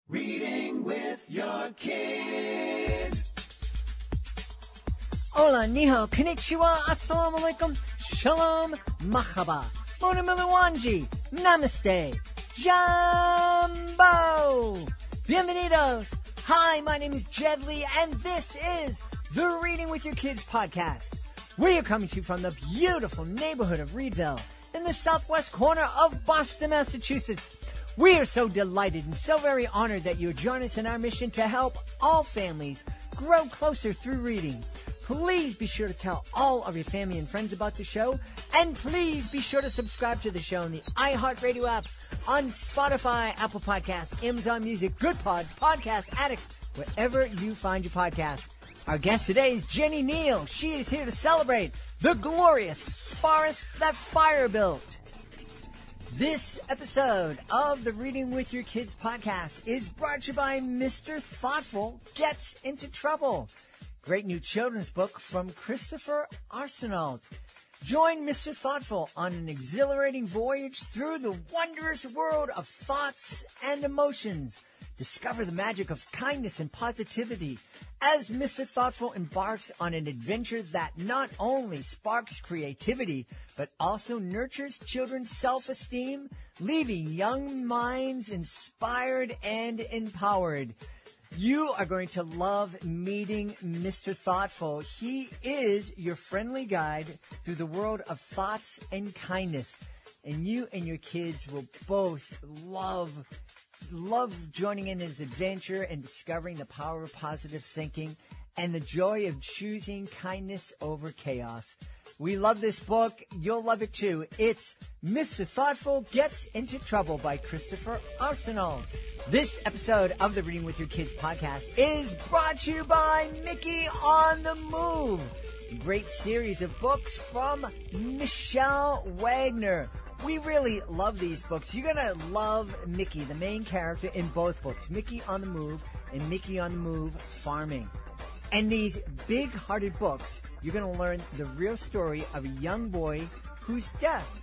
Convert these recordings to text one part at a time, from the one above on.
Reading with your kids. Hola, niho, konnichiwa, assalamu alaikum, shalom, mahaba, mona miliwanji, namaste, jumbo, bienvenidos. Hi, my name is Jed Lee, and this is the Reading with Your Kids podcast. We are coming to you from the beautiful neighborhood of Reedville in the southwest corner of Boston, Massachusetts. We are so delighted and so very honored that you join us in our mission to help all families grow closer through reading. Please be sure to tell all of your family and friends about the show, and please be sure to subscribe to the show on the iHeartRadio app, on Spotify, Apple Podcasts, Amazon Music, Good Pods, Podcast Addict, wherever you find your podcasts. Our guest today is Ginny Neil. She is here to celebrate the glorious forest that fire built. This episode of the Reading with Your Kids podcast is brought to you by Mr. Thoughtful Gets Into Trouble. Great new children's book from Christopher Arsenault. Join Mr. Thoughtful on an exhilarating voyage through the wondrous world of thoughts and emotions. Discover the magic of kindness and positivity as Mr. Thoughtful embarks on an adventure that not only sparks creativity, but also nurtures children's self-esteem, leaving young minds inspired and empowered. You are going to love meeting Mr. Thoughtful. He is your friendly guide through the world of thoughts and kindness. And you and your kids will both love joining in his adventure and discovering the power of positive thinking and the joy of choosing kindness over chaos. We love this book. You'll love it too. It's Mr. Thoughtful Gets Into Trouble by Christopher Arsenault. This episode of the Reading with Your Kids podcast is brought to you by Mickey on the Move. A great series of books from Michelle Wagner. We really love these books. You're going to love Mickey, the main character in both books, Mickey on the Move and Mickey on the Move Farming. And these big-hearted books, you're going to learn the real story of a young boy who's deaf,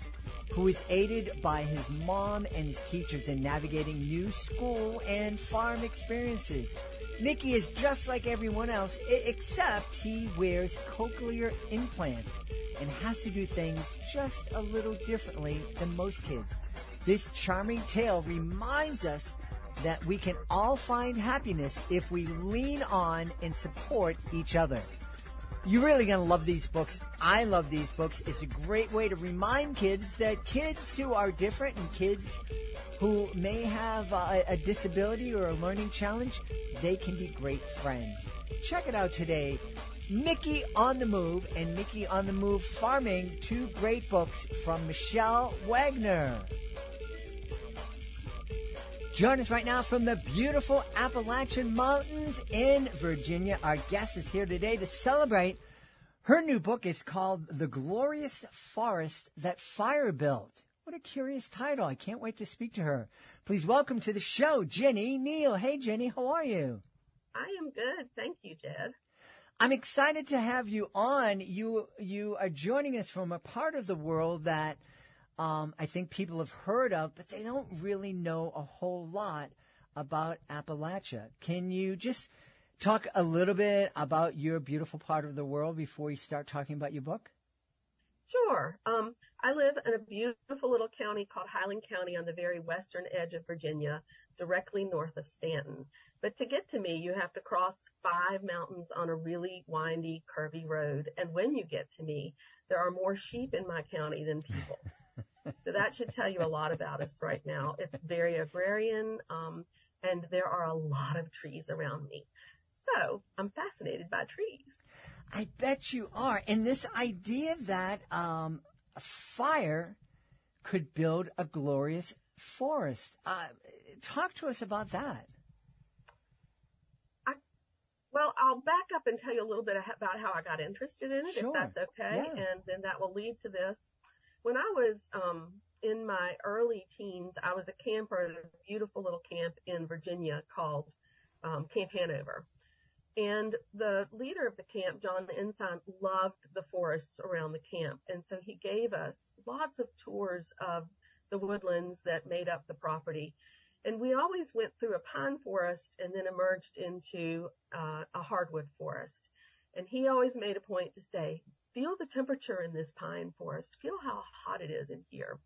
who is aided by his mom and his teachers in navigating new school and farm experiences. Mickey is just like everyone else, except he wears cochlear implants and has to do things just a little differently than most kids. This charming tale reminds us that we can all find happiness if we lean on and support each other. You're really going to love these books. I love these books. It's a great way to remind kids that kids who are different and kids who may have a disability or a learning challenge, they can be great friends. Check it out today. Mickey on the Move and Mickey on the Move Farming, two great books from Michelle Wagner. Join us right now from the beautiful Appalachian Mountains in Virginia. Our guest is here today to celebrate. Her new book is called The Glorious Forest That Fire Built. What a curious title. I can't wait to speak to her. Please welcome to the show, Ginny Neil. Hey, Ginny, how are you? I am good. Thank you, Jed. I'm excited to have you on. You are joining us from a part of the world that I think people have heard of, but they don't really know a whole lot about Appalachia. Can you just talk a little bit about your beautiful part of the world before you start talking about your book? Sure. I live in a beautiful little county called Highland County on the very western edge of Virginia, directly north of Stanton. But to get to me, you have to cross 5 mountains on a really windy, curvy road. And when you get to me, there are more sheep in my county than people. So that should tell you a lot about us right now. It's very agrarian, and there are a lot of trees around me. So I'm fascinated by trees. I bet you are. And this idea that a fire could build a glorious forest. Talk to us about that. Well, I'll back up and tell you a little bit about how I got interested in it, Sure. if that's okay. Yeah. And then that will lead to this. When I was in my early teens, I was a camper at a beautiful little camp in Virginia called Camp Hanover. And the leader of the camp, John Ensign, loved the forests around the camp. And so he gave us lots of tours of the woodlands that made up the property. And we always went through a pine forest and then emerged into a hardwood forest. And he always made a point to say, feel the temperature in this pine forest. Feel how hot it is in here.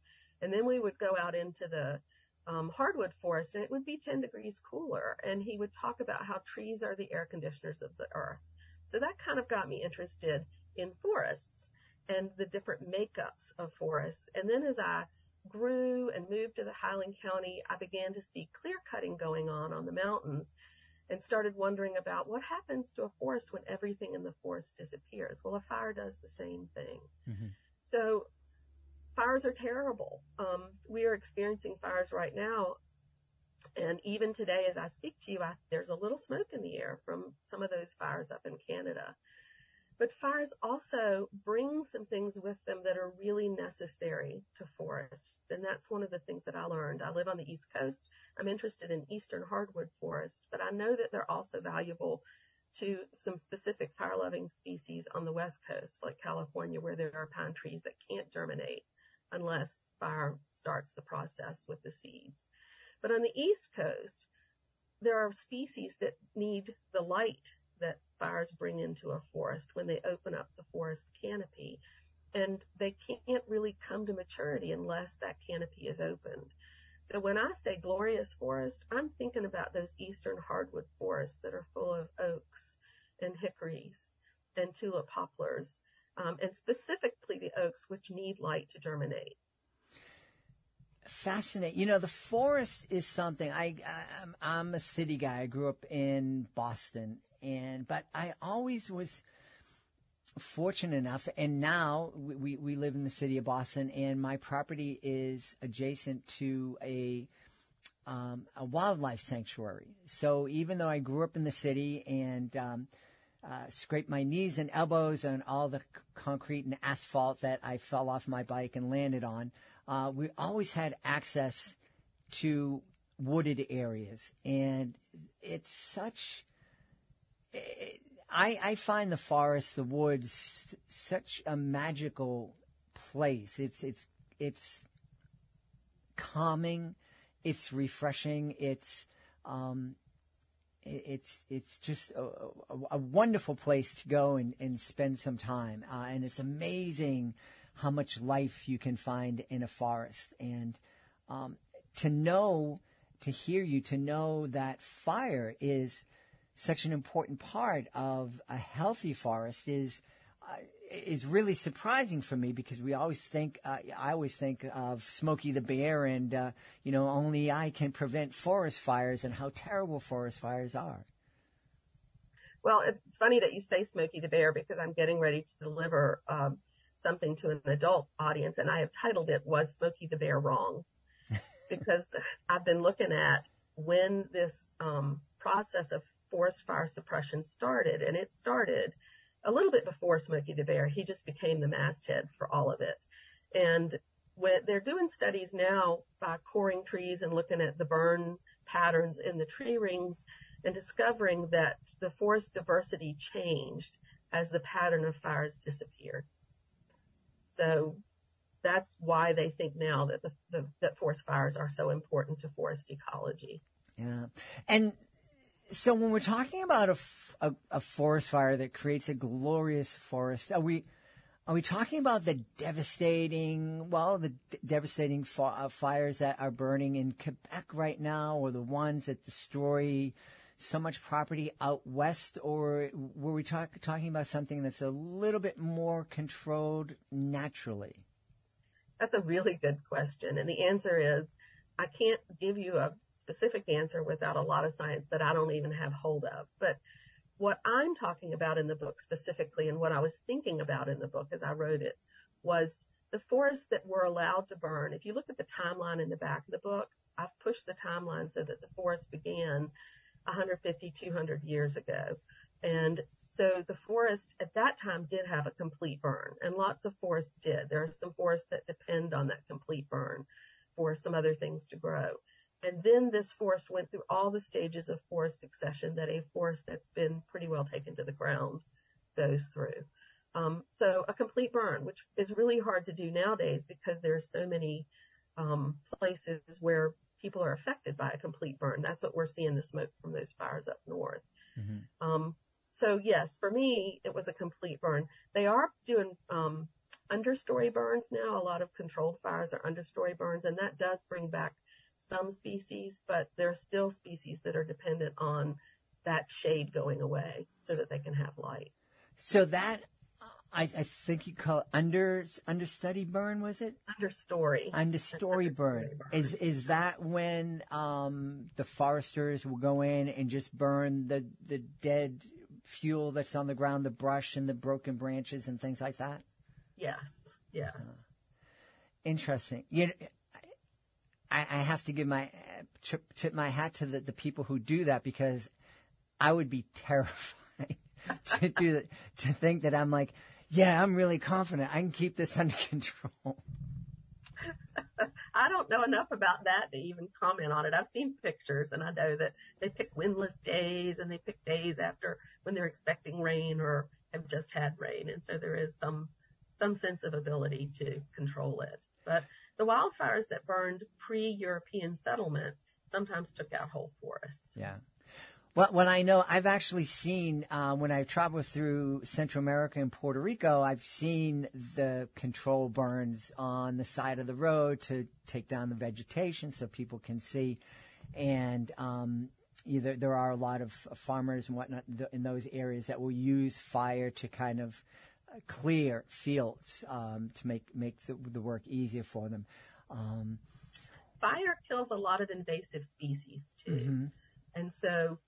And then we would go out into the hardwood forest, and it would be 10 degrees cooler. And he would talk about how trees are the air conditioners of the earth. So that kind of got me interested in forests and the different makeups of forests. And then as I grew and moved to the Highland County, I began to see clear cutting going on the mountains, and started wondering about what happens to a forest when everything in the forest disappears. Well, a fire does the same thing. Mm-hmm. So fires are terrible. We are experiencing fires right now. And even today, as I speak to you, there's a little smoke in the air from some of those fires up in Canada. But fires also bring some things with them that are really necessary to forests. And that's one of the things that I learned. I live on the East Coast. I'm interested in eastern hardwood forests, but I know that they're also valuable to some specific fire-loving species on the West Coast, like California, where there are pine trees that can't germinate unless fire starts the process with the seeds. But on the East Coast, there are species that need the light that fires bring into a forest when they open up the forest canopy. And they can't really come to maturity unless that canopy is opened. So when I say glorious forest, I'm thinking about those eastern hardwood forests that are full of oaks and hickories and tulip poplars, and specifically the oaks, which need light to germinate. Fascinating. The forest is something. I'm a city guy. I grew up in Boston, but I always was fortunate enough, and now we live in the city of Boston, and my property is adjacent to a wildlife sanctuary. So even though I grew up in the city and scraped my knees and elbows on all the concrete and asphalt that I fell off my bike and landed on, we always had access to wooded areas, and it's such. I find the forest, the woods, such a magical place. It's calming, it's refreshing, it's just a wonderful place to go and spend some time. And it's amazing how much life you can find in a forest. And to hear you, to know that fire is such an important part of a healthy forest is really surprising for me, because I always think of Smokey the Bear and only I can prevent forest fires, and how terrible forest fires are. Well, it's funny that you say Smokey the Bear, because I'm getting ready to deliver something to an adult audience, and I have titled it, "Was Smokey the Bear Wrong?" Because I've been looking at when this process of forest fire suppression started, and it started a little bit before Smokey the Bear. He just became the masthead for all of it. And when they're doing studies now by coring trees and looking at the burn patterns in the tree rings, and discovering that the forest diversity changed as the pattern of fires disappeared. So that's why they think now that that forest fires are so important to forest ecology. Yeah. And so when we're talking about a forest fire that creates a glorious forest, are we talking about the devastating fires that are burning in Quebec right now, or the ones that destroy so much property out west, or were we talking about something that's a little bit more controlled naturally? That's a really good question. And the answer is, I can't give you a specific answer without a lot of science that I don't even have hold of. But what I'm talking about in the book specifically, and what I was thinking about in the book as I wrote it, was the forests that were allowed to burn. If you look at the timeline in the back of the book, I've pushed the timeline so that the forest began 150, 200 years ago. And so the forest at that time did have a complete burn, and lots of forests did. There are some forests that depend on that complete burn for some other things to grow. And then this forest went through all the stages of forest succession that a forest that's been pretty well taken to the ground goes through. So a complete burn, which is really hard to do nowadays because there are so many places where people are affected by a complete burn. That's what we're seeing, the smoke from those fires up north. Mm-hmm. So yes, for me, it was a complete burn. They are doing understory burns now. A lot of controlled fires are understory burns, and that does bring back some species, but there are still species that are dependent on that shade going away so that they can have light. So that, I think you call it understudy burn, was it? Understory. Understory burn. Is that when the foresters will go in and just burn the dead fuel that's on the ground, the brush and the broken branches and things like that? Yes. Interesting. I have to give tip my hat to the people who do that, because I would be terrified to do that, to think that I'm like, yeah, I'm really confident I can keep this under control. I don't know enough about that to even comment on it. I've seen pictures, and I know that they pick windless days, and they pick days after when they're expecting rain or have just had rain, and so there is some sense of ability to control it. But the wildfires that burned pre-European settlement sometimes took out whole forests. Yeah. Well, when I know, I've actually seen, when I've traveled through Central America and Puerto Rico, I've seen the control burns on the side of the road to take down the vegetation so people can see. And there are a lot of farmers and whatnot in those areas that will use fire to kind of clear fields to make the work easier for them. Fire kills a lot of invasive species, too. Mm-hmm. And so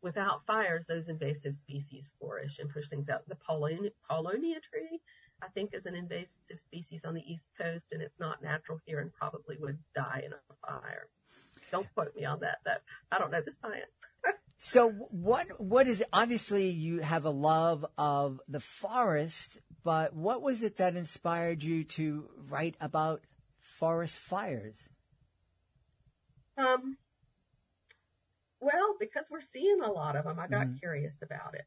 without fires, those invasive species flourish and push things out. The Paulownia tree, I think, is an invasive species on the East Coast, and it's not natural here and probably would die in a fire. Don't quote me on that. I don't know the science. So what is it? Obviously, you have a love of the forest, but what was it that inspired you to write about forest fires? Well, because we're seeing a lot of them, I got curious about it.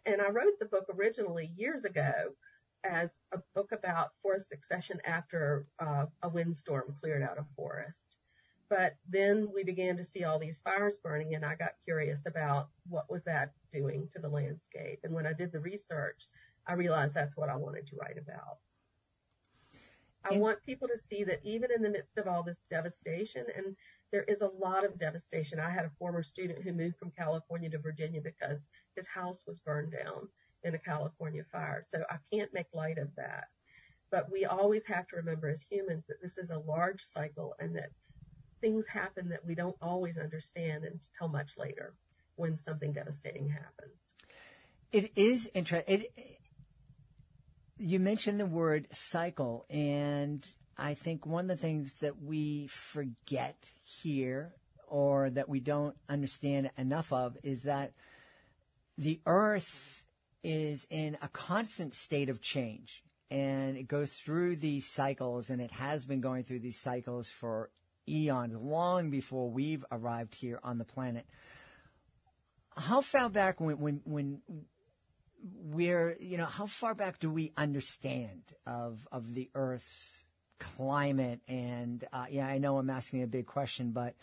And I wrote the book originally years ago as a book about forest succession after a windstorm cleared out a forest. But then we began to see all these fires burning, and I got curious about what was that doing to the landscape. And when I did the research, I realized that's what I wanted to write about. I want people to see that even in the midst of all this devastation, and there is a lot of devastation. I had a former student who moved from California to Virginia because his house was burned down in a California fire. So I can't make light of that. But we always have to remember as humans that this is a large cycle, and that things happen that we don't always understand until much later when something devastating happens. It is interesting. You mentioned the word cycle, and I think one of the things that we forget here, or that we don't understand enough of, is that the earth is in a constant state of change, and it goes through these cycles, and it has been going through these cycles for eons, long before we've arrived here on the planet. How far back how far back do we understand of the Earth's climate? And I know I'm asking a big question, but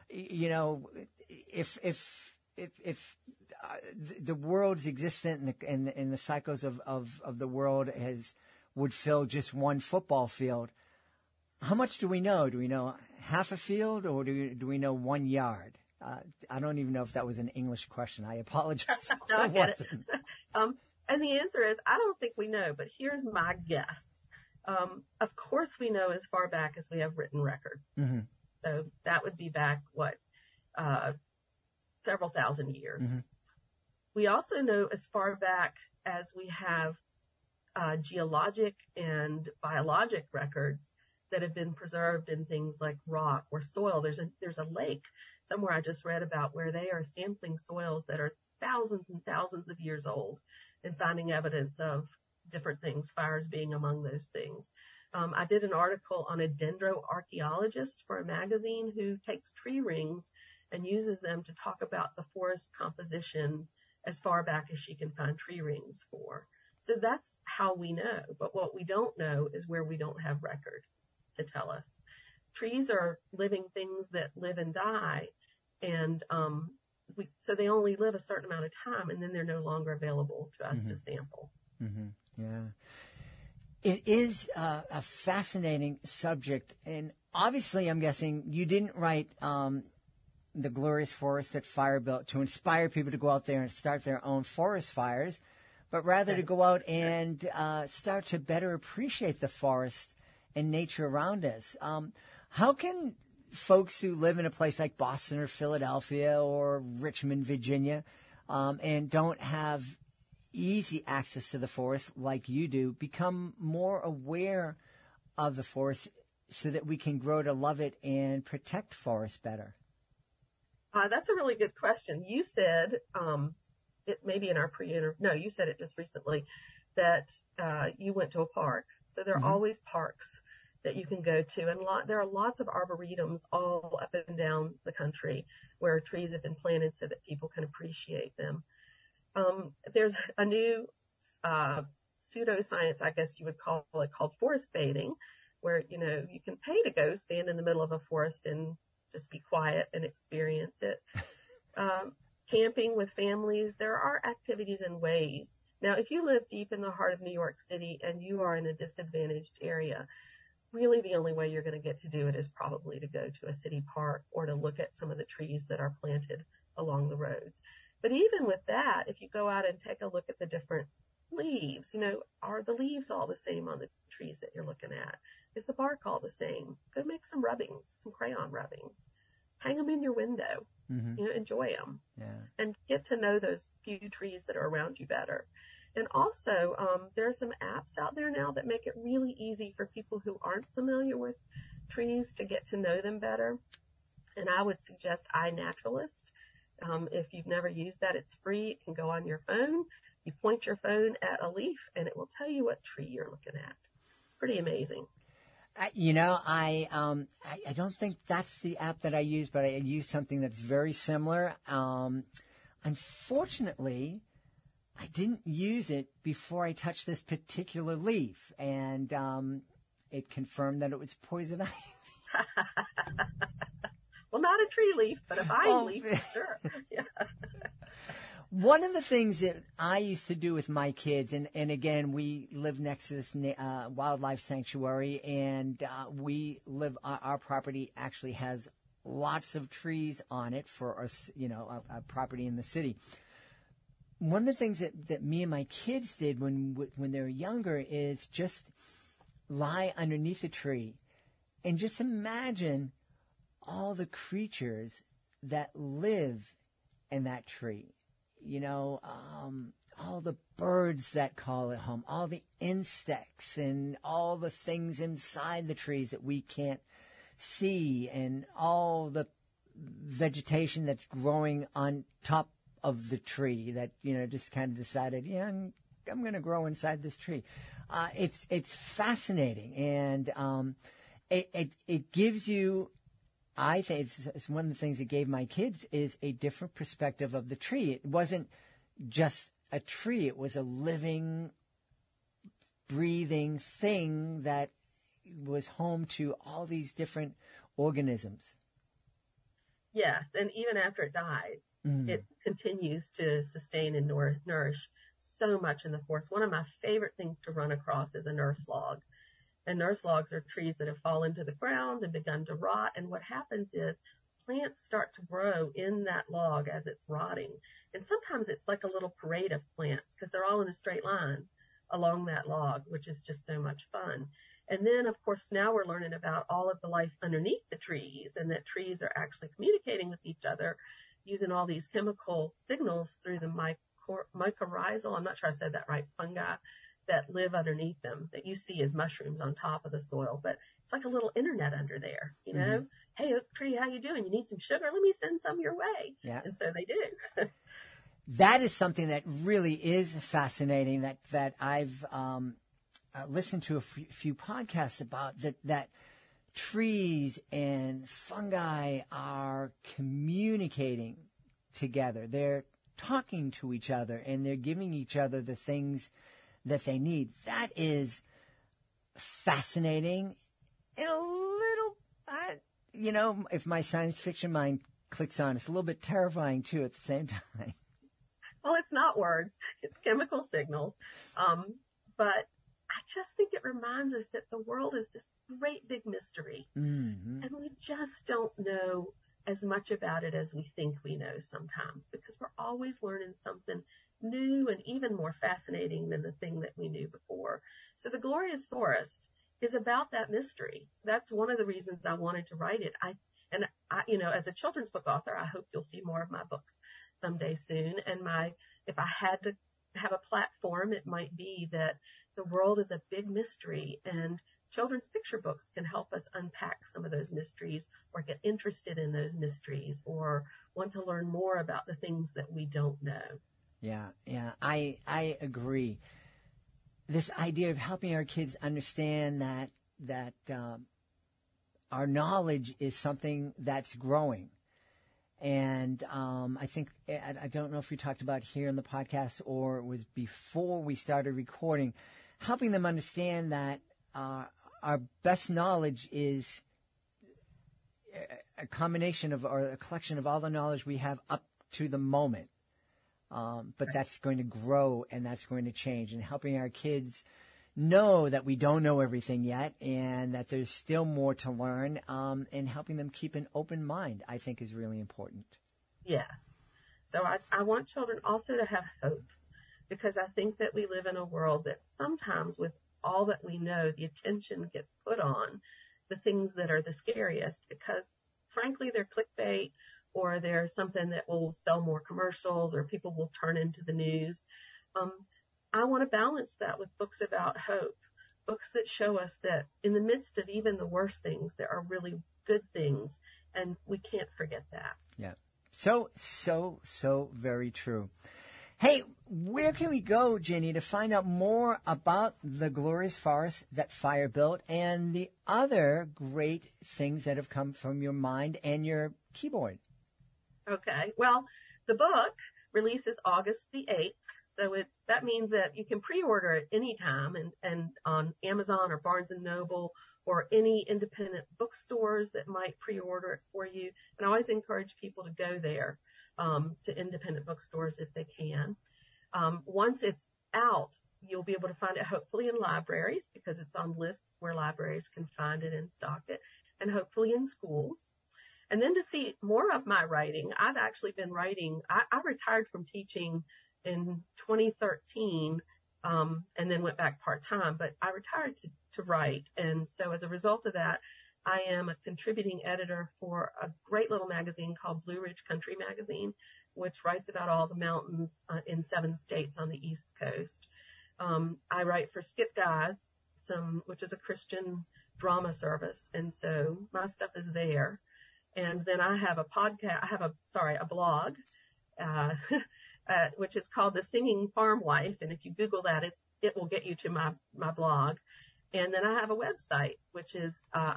if the world's existence and the cycles of the world would fill just one football field, how much do we know? Do we know half a field, or do we know 1 yard? I don't even know if that was an English question. I apologize. No, I get it. And the answer is, I don't think we know, but here's my guess. Of course we know as far back as we have written record. Mm-hmm. So that would be back, several thousand years. Mm-hmm. We also know as far back as we have geologic and biologic records that have been preserved in things like rock or soil. There's a lake somewhere I just read about where they are sampling soils that are thousands and thousands of years old and finding evidence of different things, fires being among those things. I did an article on a dendroarchaeologist for a magazine who takes tree rings and uses them to talk about the forest composition as far back as she can find tree rings for. So that's how we know. But what we don't know is where we don't have record to tell us. trees are living things that live and die, and so they only live a certain amount of time, and then they're no longer available to us to sample. Mm-hmm. Yeah. It is a fascinating subject, and obviously I'm guessing you didn't write The Glorious Forest That Fire Built to inspire people to go out there and start their own forest fires, but rather to go out and start to better appreciate the forest and nature around us. How can folks who live in a place like Boston or Philadelphia or Richmond, Virginia, and don't have easy access to the forest like you do, become more aware of the forest so that we can grow to love it and protect forests better? That's a really good question. You said, it maybe in our no, you said it just recently, that you went to a park. So there are always parks that you can go to, and there are lots of arboretums all up and down the country where trees have been planted so that people can appreciate them. There's a new pseudoscience, I guess you would call it, called forest bathing, where, you can pay to go stand in the middle of a forest and just be quiet and experience it. Camping with families, there are activities and ways. Now, if you live deep in the heart of New York City and you are in a disadvantaged area, really the only way you're going to get to do it is probably to go to a city park or to look at some of the trees that are planted along the roads. But even with that, if you go out and take a look at the different leaves, are the leaves all the same on the trees that you're looking at? Is the bark all the same? Go make some rubbings, some crayon rubbings. Hang them in your window. Enjoy them. Yeah. And get to know those few trees that are around you better. And also, there are some apps out there now that make it really easy for people who aren't familiar with trees to get to know them better. And I would suggest iNaturalist. If you've never used that, it's free. It can go on your phone. You point your phone at a leaf, and it will tell you what tree you're looking at. Pretty amazing. I don't think that's the app that I use, but I use something that's very similar. Unfortunately, I didn't use it before I touched this particular leaf, and it confirmed that it was poison ivy. Well, not a tree leaf, but a vine leaf, for sure. Yeah. One of the things that I used to do with my kids, and again, we live next to this wildlife sanctuary, and our property actually has lots of trees on it for us, a property in the city. One of the things that me and my kids did when they were younger is just lie underneath a tree and just imagine all the creatures that live in that tree. All the birds that call it home, all the insects and all the things inside the trees that we can't see, and all the vegetation that's growing on top of the tree that, just kind of decided, I'm going to grow inside this tree. It's fascinating. And it gives you, I think it's one of the things that gave my kids is a different perspective of the tree. It wasn't just a tree. It was a living, breathing thing that was home to all these different organisms. Yes, and even after it dies, it continues to sustain and nourish so much in the forest. One of my favorite things to run across is a nurse log. And nurse logs are trees that have fallen to the ground and begun to rot. And what happens is plants start to grow in that log as it's rotting. And sometimes it's like a little parade of plants because they're all in a straight line along that log, which is just so much fun. And then, of course, now we're learning about all of the life underneath the trees, and that trees are actually communicating with each other using all these chemical signals through the mycorrhizal, I'm not sure I said that right, fungi that live underneath them that you see as mushrooms on top of the soil. But it's like a little internet under there, Hey, oak tree, how you doing? You need some sugar? Let me send some your way. Yeah. And so they do. That is something that really is fascinating that I've listened to a few podcasts about, that trees and fungi are communicating together. They're talking to each other, and they're giving each other the things that they need. That is fascinating and a little If my science fiction mind clicks on, it's a little bit terrifying, too, at the same time. Well, it's not words. It's chemical signals. But I just think it reminds us that the world is this great big mystery. Mm-hmm. And we just don't know as much about it as we think we know sometimes, because we're always learning something new and even more fascinating than the thing that we knew before. So the Glorious Forest is about that mystery. That's one of the reasons I wanted to write it. I, as a children's book author, I hope you'll see more of my books someday soon. And if I had to have a platform, it might be that the world is a big mystery, and children's picture books can help us unpack some of those mysteries, or get interested in those mysteries, or want to learn more about the things that we don't know. Yeah, I agree. This idea of helping our kids understand that our knowledge is something that's growing. And I think, I don't know if we talked about here in the podcast or it was before we started recording, helping them understand that our best knowledge is a combination of, or a collection of all the knowledge we have up to the moment. But that's going to grow and that's going to change, and helping our kids know that we don't know everything yet and that there's still more to learn, and helping them keep an open mind, I think, is really important. Yes. So I want children also to have hope, because I think that we live in a world that sometimes, with all that we know, the attention gets put on the things that are the scariest, because frankly, they're clickbait, or they're something that will sell more commercials, or people will turn into the news. I want to balance that with books about hope, books that show us that in the midst of even the worst things, there are really good things, and we can't forget that. Yeah. So very true. Hey, where can we go, Ginny, to find out more about the glorious forest that fire built and the other great things that have come from your mind and your keyboard? Okay. Well, the book releases August the 8th. So that means that you can pre-order it anytime, and on Amazon or Barnes & Noble or any independent bookstores that might pre-order it for you. And I always encourage people to go there, to independent bookstores if they can. Once it's out, you'll be able to find it hopefully in libraries, because it's on lists where libraries can find it and stock it, and hopefully in schools. And then to see more of my writing, I've actually been writing. I retired from teaching in 2013, and then went back part-time, but I retired to write. And so as a result of that, I am a contributing editor for a great little magazine called Blue Ridge Country Magazine, which writes about all the mountains in 7 states on the East Coast. I write for Skip Guys, which is a Christian drama service, and so my stuff is there. And then I have a podcast. A blog, which is called The Singing Farm Wife. And if you Google that, it will get you to my blog. And then I have a website, which is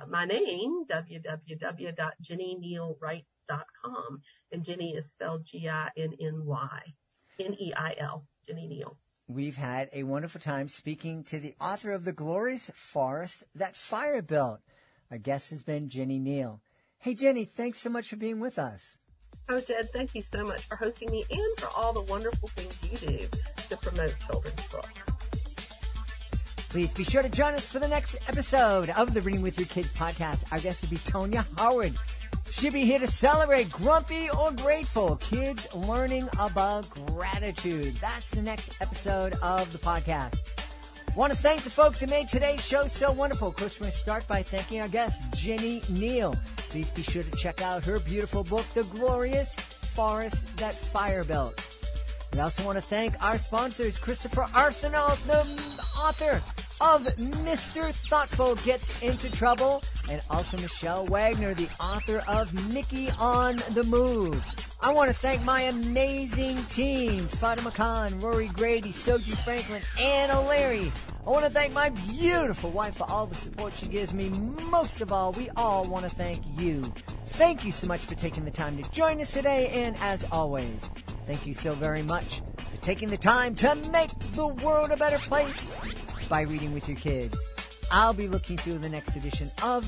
my name, www.GinnyNeilWrites.com. And Ginny is spelled GINNYNEIL, Ginny Neil. We've had a wonderful time speaking to the author of The Glorious Forest That Fire Built. Our guest has been Ginny Neil. Hey, Ginny, thanks so much for being with us. Oh, Jed, thank you so much for hosting me and for all the wonderful things you do to promote children's books. Please be sure to join us for the next episode of the Reading with Your Kids podcast. Our guest will be Tonya Howard. She'll be here to celebrate Grumpy or Grateful, kids learning about gratitude. That's the next episode of the podcast. Want to thank the folks who made today's show so wonderful. Of course, we're going to start by thanking our guest, Ginny Neil. Please be sure to check out her beautiful book, The Glorious Forest That Fire Built. We also want to thank our sponsors, Christopher Arsenault, the author of Mr. Thoughtful Gets Into Trouble, and also Michelle Wagner, the author of Mickey on the Move. I want to thank my amazing team, Fatima Khan, Rory Grady, Soji Franklin, Anna Larry. I want to thank my beautiful wife for all the support she gives me. Most of all, we all want to thank you. Thank you so much for taking the time to join us today, and as always, thank you so very much for taking the time to make the world a better place by reading with your kids. I'll be looking through the next edition of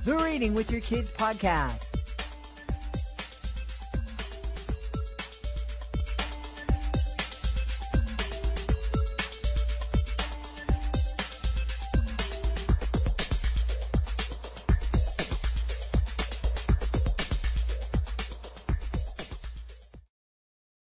the Reading with Your Kids podcast.